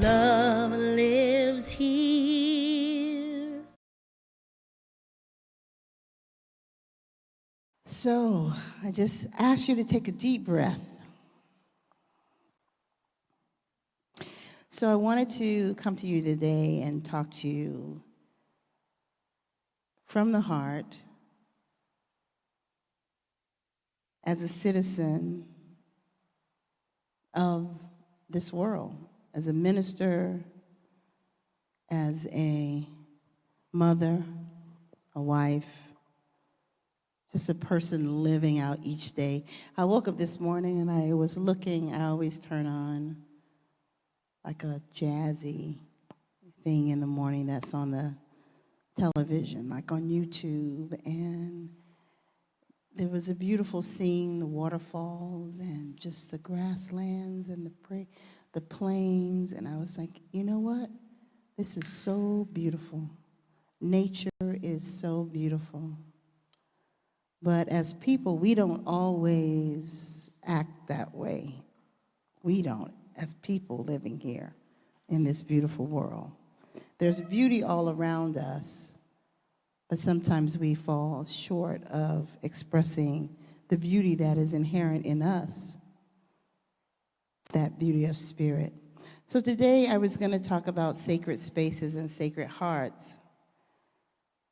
love lives here. So I just ask you to take a deep breath. So I wanted to come to you today and talk to you from the heart as a citizen of this world, as a minister, as a mother, a wife, just a person living out each day. I woke up this morning and I was looking, I always turn on like a jazzy thing in the morning that's on the television, like on YouTube, and there was a beautiful scene, the waterfalls and just the grasslands and the plains, and I was like, you know what? This is so beautiful. Nature is so beautiful. But as people, we don't always act that way. We don't, as people living here in this beautiful world. There's beauty all around us, but sometimes we fall short of expressing the beauty that is inherent in us, that beauty of spirit. So today I was going to talk about sacred spaces and sacred hearts.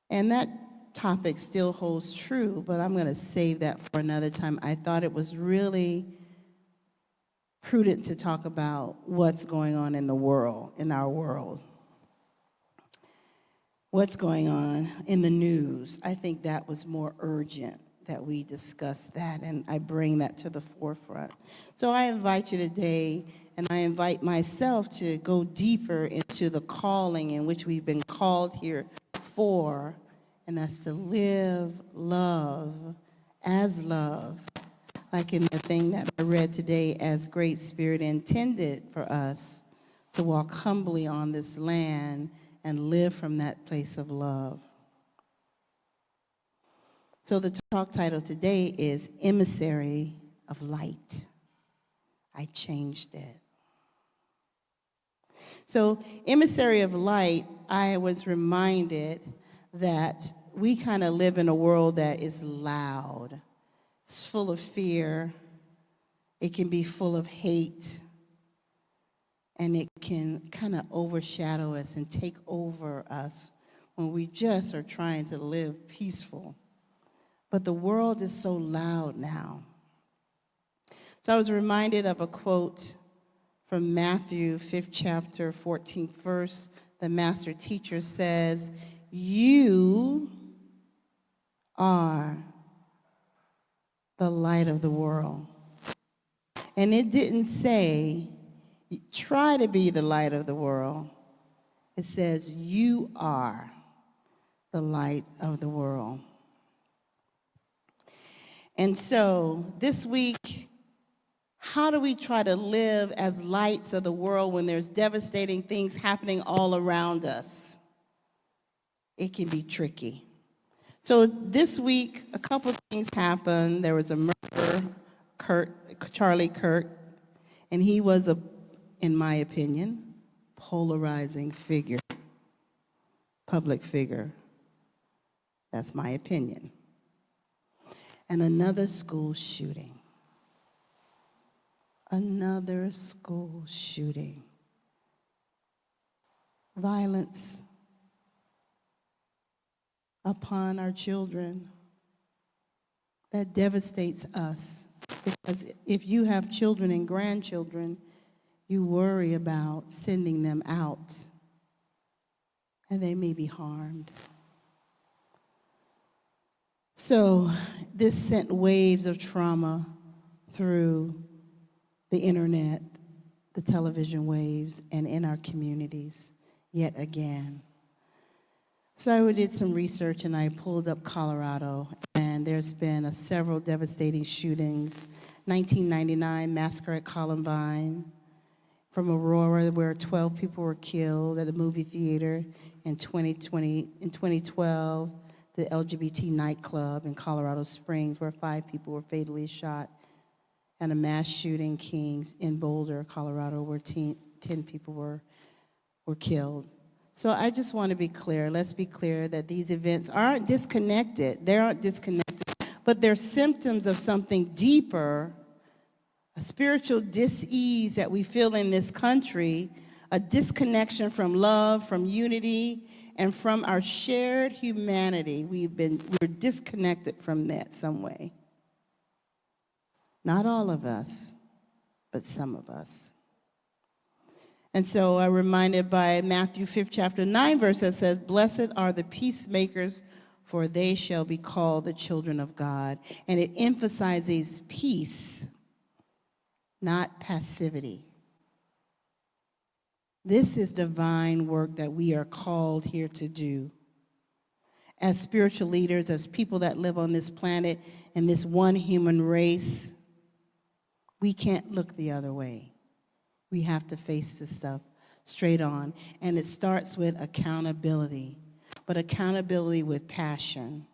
And that topic still holds true, but I'm going to save that for another time. I thought it was really prudent to talk about what's going on in the world, in our world. What's going on in the news. I think that was more urgent that we discuss that, and I bring that to the forefront. So I invite you today, and I invite myself to go deeper into the calling in which we've been called here for, and that's to live love as love, like in the thing that I read today, as Great Spirit intended for us to walk humbly on this land and live from that place of love. So the talk title today is Emissary of Light. I changed it. So Emissary of Light, I was reminded that we kind of live in a world that is loud. It's full of fear. It can be full of hate. And it can kind of overshadow us and take over us when we just are trying to live peaceful. But the world is so loud now. So I was reminded of a quote from Matthew, 5th chapter, 14th verse. The master teacher says, "You are the light of the world." And it didn't say, try to be the light of the world. It says, you are the light of the world. And so this week, how do we try to live as lights of the world when there's devastating things happening all around us? It can be tricky. So this week, a couple of things happened. There was a murderer, Charlie Kirk, and he was in my opinion, polarizing figure, public figure. That's my opinion. And another school shooting. Another school shooting. Violence upon our children that devastates us. Because if you have children and grandchildren, you worry about sending them out, and they may be harmed. So this sent waves of trauma through the internet, the television waves, and in our communities yet again. So I did some research and I pulled up Colorado, and there's been several devastating shootings. 1999 massacre at Columbine, from Aurora, where 12 people were killed at a movie theater. In 2012, the LGBT nightclub in Colorado Springs, where 5 people were fatally shot, and a mass shooting in Boulder, Colorado, where 10 10 people were killed. So I just want to be clear. Let's be clear that these events aren't disconnected. They aren't disconnected, but they're symptoms of something deeper, a spiritual dis-ease that we feel in this country, a disconnection from love, from unity, and from our shared humanity. We're disconnected from that some way. Not all of us, but some of us. And so I'm reminded by Matthew 5th chapter 9 verse that says, "Blessed are the peacemakers, for they shall be called the children of God." And it emphasizes peace, not passivity. This is divine work that we are called here to do. As spiritual leaders, as people that live on this planet and this one human race, we can't look the other way. We have to face this stuff straight on. And it starts with accountability, but accountability with passion.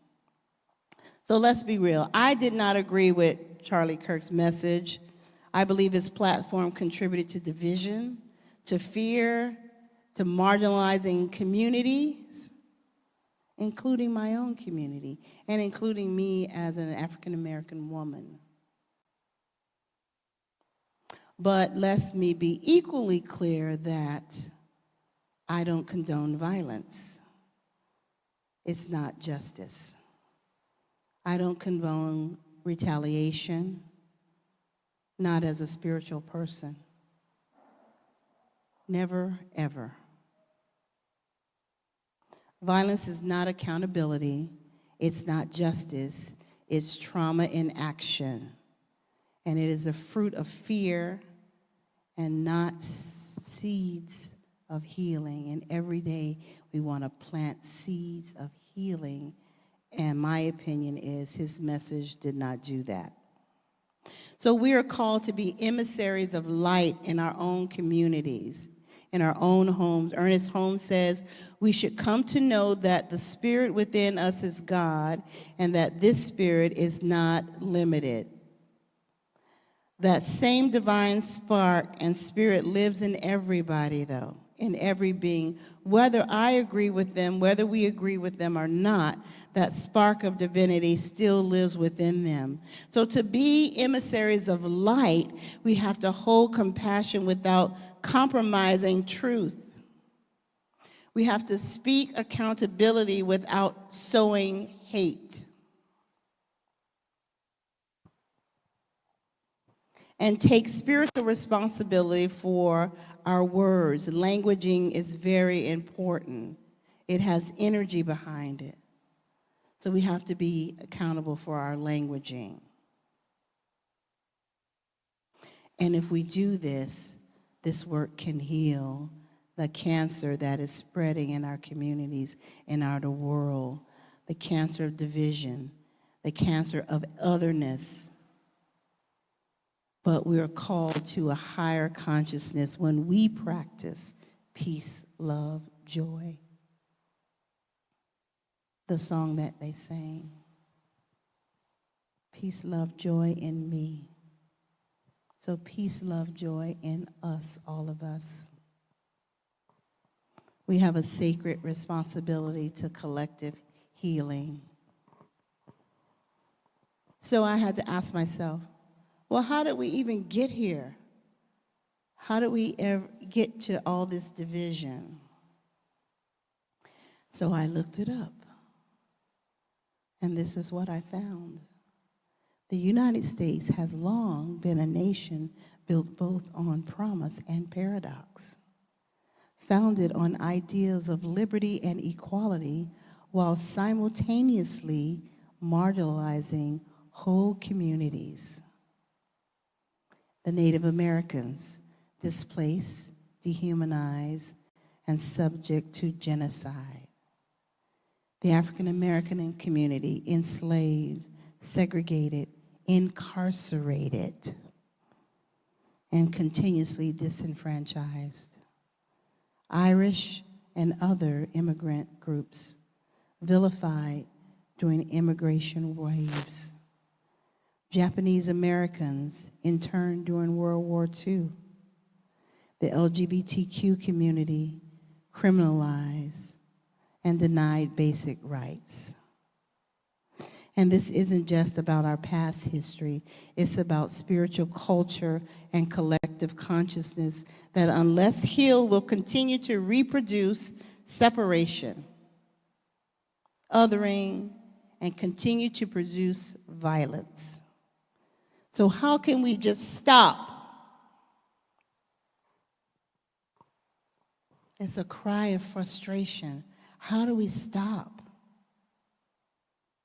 So let's be real. I did not agree with Charlie Kirk's message. I believe his platform contributed to division, to fear, to marginalizing communities, including my own community, and including me as an African American woman. But let me be equally clear that I don't condone violence. It's not justice. I don't condone retaliation, not as a spiritual person. Never, ever. Violence is not accountability. It's not justice. It's trauma in action. And it is a fruit of fear and not seeds of healing. And every day we want to plant seeds of healing. And my opinion is his message did not do that. So we are called to be emissaries of light in our own communities, in our own homes. Ernest Holmes says we should come to know that the spirit within us is God and that this spirit is not limited. That same divine spark and spirit lives in everybody, though, in every being. Whether I agree with them, whether we agree with them or not, that spark of divinity still lives within them. So to be emissaries of light, we have to hold compassion without compromising truth. We have to speak accountability without sowing hate. And take spiritual responsibility for our words. Languaging is very important. It has energy behind it. So we have to be accountable for our languaging. And if we do this, this work can heal the cancer that is spreading in our communities, in our world, the cancer of division, the cancer of otherness. But we are called to a higher consciousness when we practice peace, love, joy. The song that they sang. Peace, love, joy in me. So peace, love, joy in us, all of us. We have a sacred responsibility to collective healing. So I had to ask myself, well, how did we even get here? How did we ever get to all this division? So I looked it up. And this is what I found. The United States has long been a nation built both on promise and paradox, founded on ideas of liberty and equality while simultaneously marginalizing whole communities. The Native Americans, displaced, dehumanized, and subject to genocide. The African American community, enslaved, segregated, incarcerated, and continuously disenfranchised. Irish and other immigrant groups, vilified during immigration waves. Japanese Americans interned during World War II. the LGBTQ community criminalized and denied basic rights. And this isn't just about our past history. It's about spiritual culture and collective consciousness that, unless healed, will continue to reproduce separation, othering, and continue to produce violence. So how can we just stop? It's a cry of frustration. How do we stop?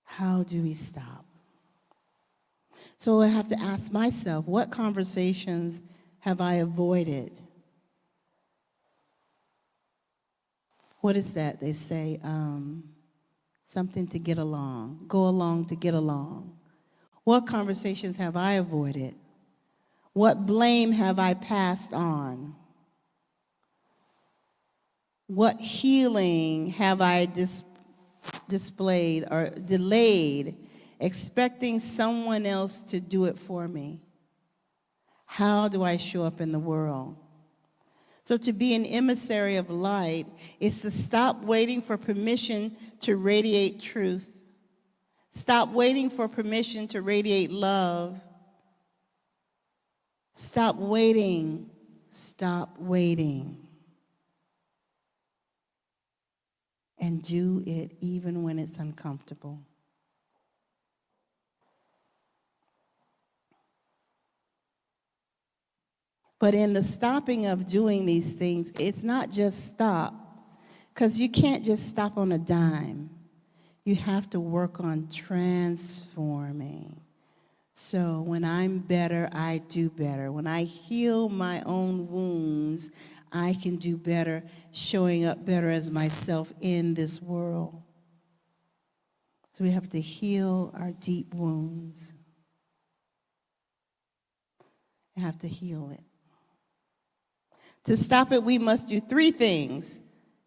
How do we stop? So I have to ask myself, what conversations have I avoided? What is that? They say something to get along. Go along to get along. What conversations have I avoided? What blame have I passed on? What healing have I displayed or delayed, expecting someone else to do it for me? How do I show up in the world? So to be an emissary of light is to stop waiting for permission to radiate truth. Stop waiting for permission to radiate love. Stop waiting. Stop waiting. And do it even when it's uncomfortable. But in the stopping of doing these things, it's not just stop, because you can't just stop on a dime. You have to work on transforming. So when I'm better, I do better. When I heal my own wounds, I can do better, showing up better as myself in this world. So we have to heal our deep wounds. We have to heal it. To stop it, we must do three things.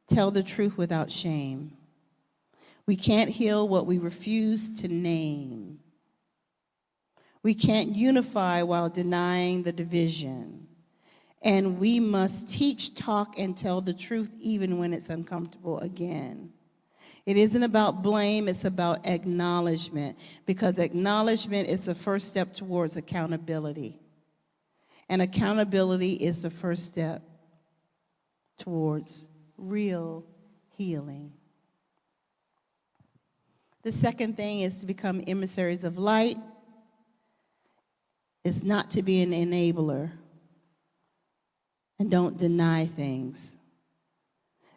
Tell the truth without shame. We can't heal what we refuse to name. We can't unify while denying the division. And we must teach, talk, and tell the truth even when it's uncomfortable again. It isn't about blame, it's about acknowledgement, because acknowledgement is the first step towards accountability. And accountability is the first step towards real healing. The second thing is to become emissaries of light. It's not to be an enabler. And don't deny things.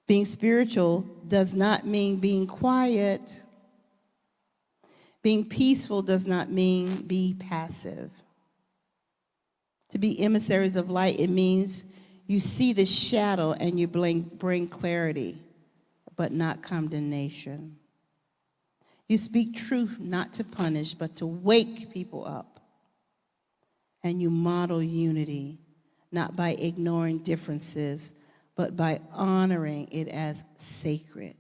Being spiritual does not mean being quiet. Being peaceful does not mean be passive. To be emissaries of light, it means you see the shadow and you bring clarity, but not condemnation. You speak truth not to punish, but to wake people up. And you model unity, not by ignoring differences, but by honoring it as sacred.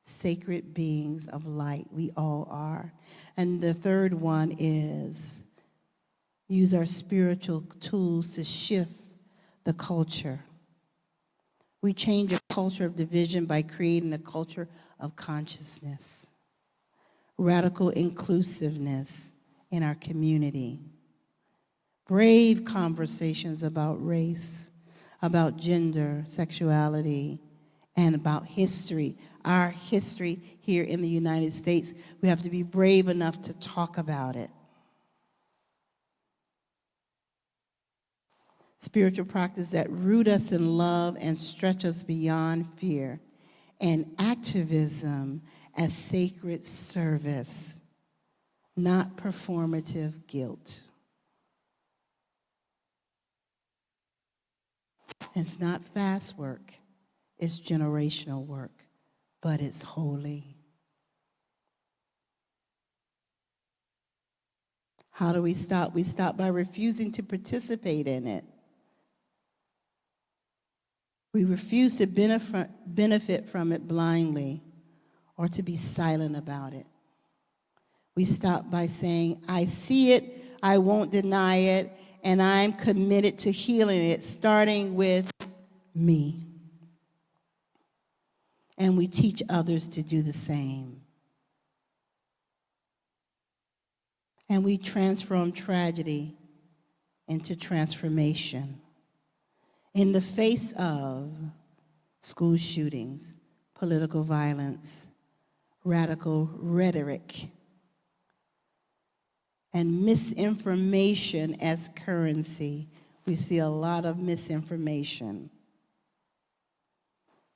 Sacred beings of light, we all are. And the third one is use our spiritual tools to shift the culture. We change a culture of division by creating a culture of consciousness. Radical inclusiveness in our community. Brave conversations about race, about gender, sexuality, and about history. Our history here in the United States, we have to be brave enough to talk about it. Spiritual practice that root us in love and stretch us beyond fear. And activism as sacred service, not performative guilt. It's not fast work, it's generational work, but it's holy. How do we stop? We stop by refusing to participate in it. We refuse to benefit from it blindly or to be silent about it. We stop by saying, I see it, I won't deny it, and I'm committed to healing it, starting with me. And we teach others to do the same. And we transform tragedy into transformation. In the face of school shootings, political violence, radical rhetoric, and misinformation as currency, we see a lot of misinformation.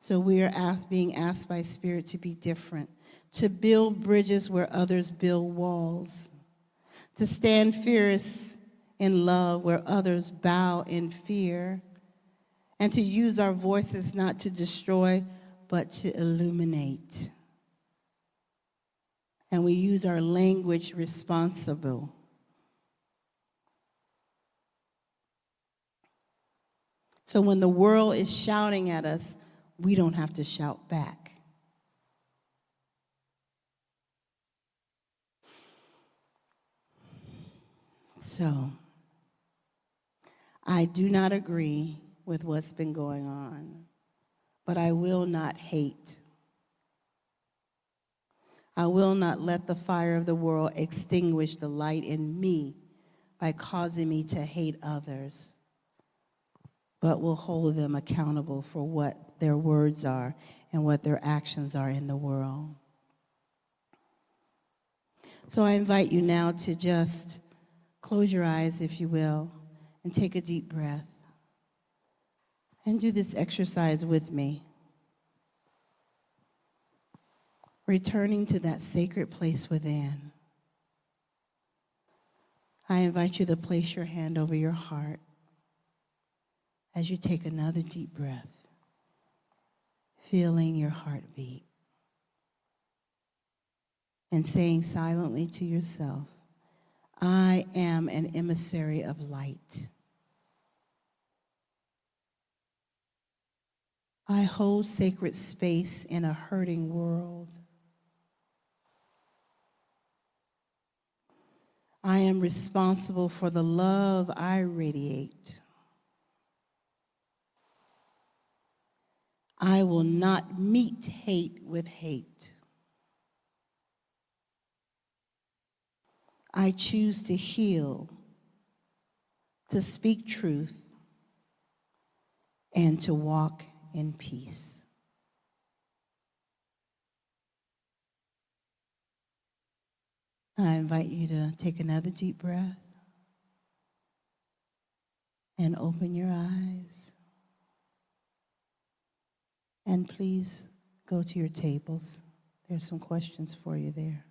So we are being asked by Spirit to be different, to build bridges where others build walls, to stand fierce in love where others bow in fear, and to use our voices not to destroy, but to illuminate. And we use our language responsible. So when the world is shouting at us, we don't have to shout back. So, I do not agree with what's been going on, but I will not hate. I will not let the fire of the world extinguish the light in me by causing me to hate others, but will hold them accountable for what their words are and what their actions are in the world. So I invite you now to just close your eyes, if you will, and take a deep breath. And do this exercise with me. Returning to that sacred place within. I invite you to place your hand over your heart as you take another deep breath, feeling your heartbeat, and saying silently to yourself, I am an emissary of light. I hold sacred space in a hurting world. I am responsible for the love I radiate. I will not meet hate with hate. I choose to heal, to speak truth, and to walk in peace. I invite you to take another deep breath and open your eyes. And please go to your tables. There's some questions for you there.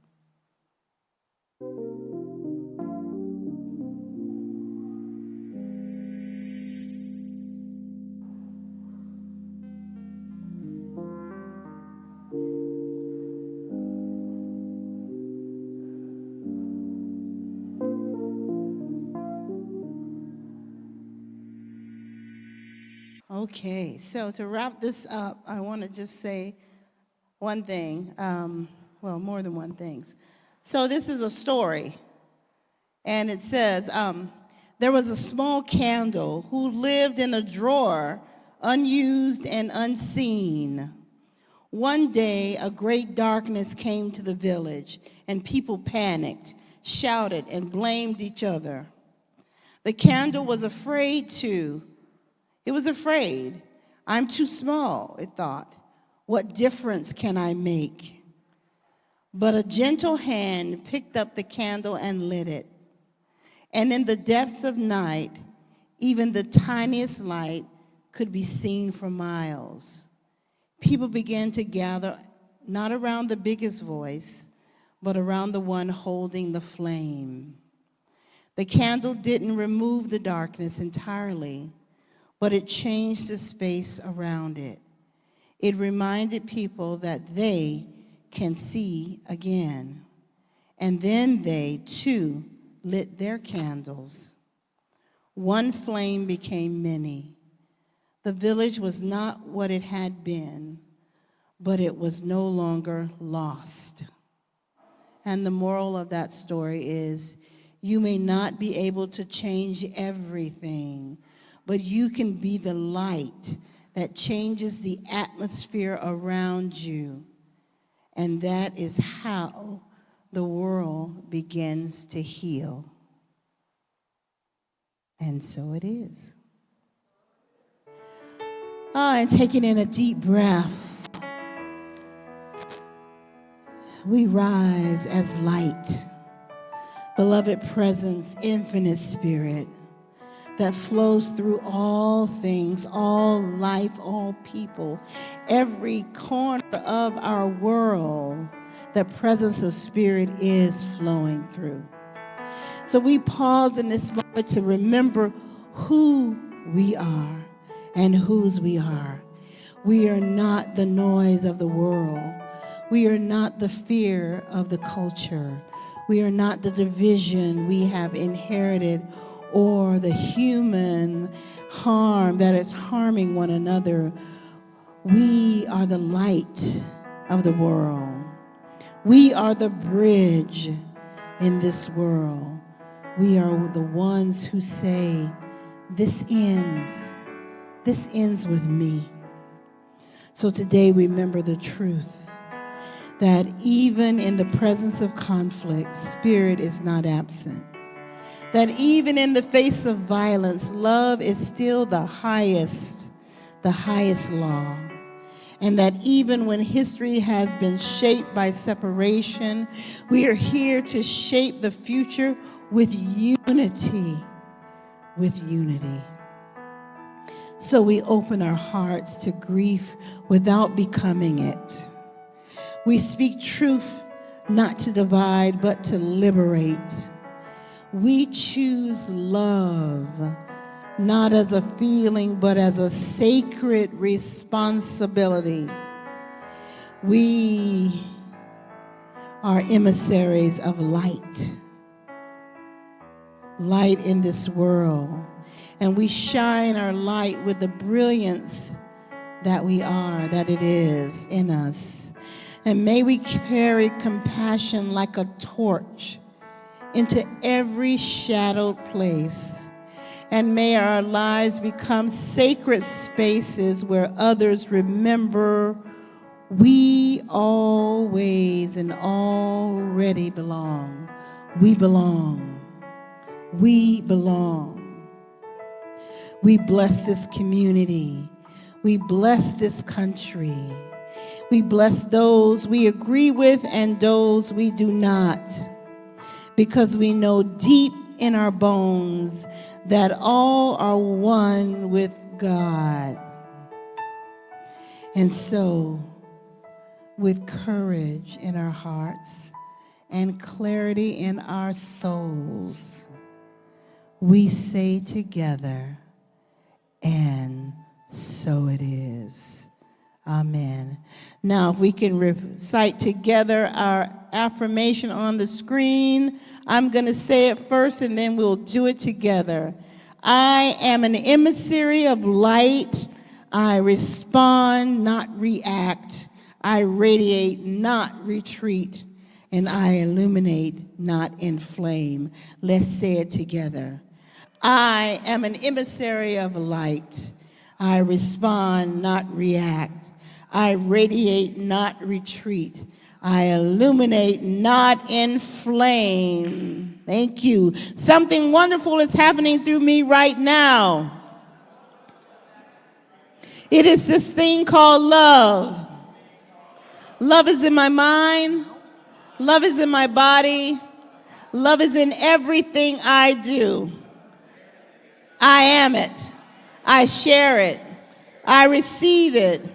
Okay, so to wrap this up, I want to just say one thing, well, more than one thing. So this is a story, and it says, there was a small candle who lived in a drawer, unused and unseen. One day, a great darkness came to the village, and people panicked, shouted, and blamed each other. The candle was afraid. I'm too small, it thought. What difference can I make? But a gentle hand picked up the candle and lit it. And in the depths of night, even the tiniest light could be seen for miles. People began to gather, not around the biggest voice, but around the one holding the flame. The candle didn't remove the darkness entirely, but it changed the space around it. It reminded people that they can see again. And then they, too, lit their candles. One flame became many. The village was not what it had been, but it was no longer lost. And the moral of that story is, You may not be able to change everything, but you can be the light that changes the atmosphere around you. And that is how the world begins to heal. And so it is. And taking in a deep breath, we rise as light. Beloved presence, infinite spirit that flows through all things, all life, all people, every corner of our world, the presence of spirit is flowing through. So we pause in this moment to remember who we are and whose we are. We are not the noise of the world. We are not the fear of the culture. We are not the division we have inherited or the human harm that is harming one another. We are the light of the world. We are the bridge in this world. We are the ones who say, this ends with me. So today remember the truth that even in the presence of conflict, spirit is not absent. That even in the face of violence, love is still the highest law. And that even when history has been shaped by separation, we are here to shape the future with unity. So we open our hearts to grief without becoming it. We speak truth not to divide, but to liberate. We choose love, not as a feeling, but as a sacred responsibility. We are emissaries of light in this world. And we shine our light with the brilliance that we are, that it is in us. And may we carry compassion like a torch into every shadowed place. And may our lives become sacred spaces where others remember we always and already belong. We belong. We belong. We bless this community. We bless this country. We bless those we agree with and those we do not, because we know deep in our bones that all are one with God. And so, with courage in our hearts and clarity in our souls, we say together, and so it is. Amen. Now, if we can recite together our affirmation on the screen, I'm going to say it first and then we'll do it together. I am an emissary of light. I respond, not react. I radiate, not retreat. And I illuminate, not inflame. Let's say it together. I am an emissary of light. I respond, not react. I radiate, not retreat. I illuminate, not inflame. Thank you. Something wonderful is happening through me right now. It is this thing called love. Love is in my mind. Love is in my body. Love is in everything I do. I am it. I share it. I receive it.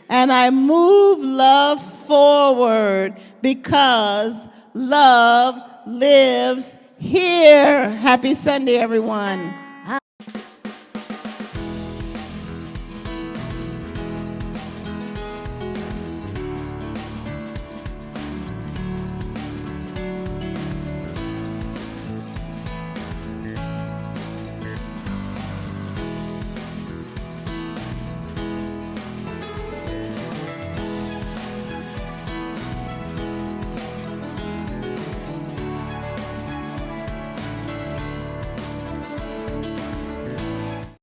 And I move love forward because love lives here. Happy Sunday, everyone.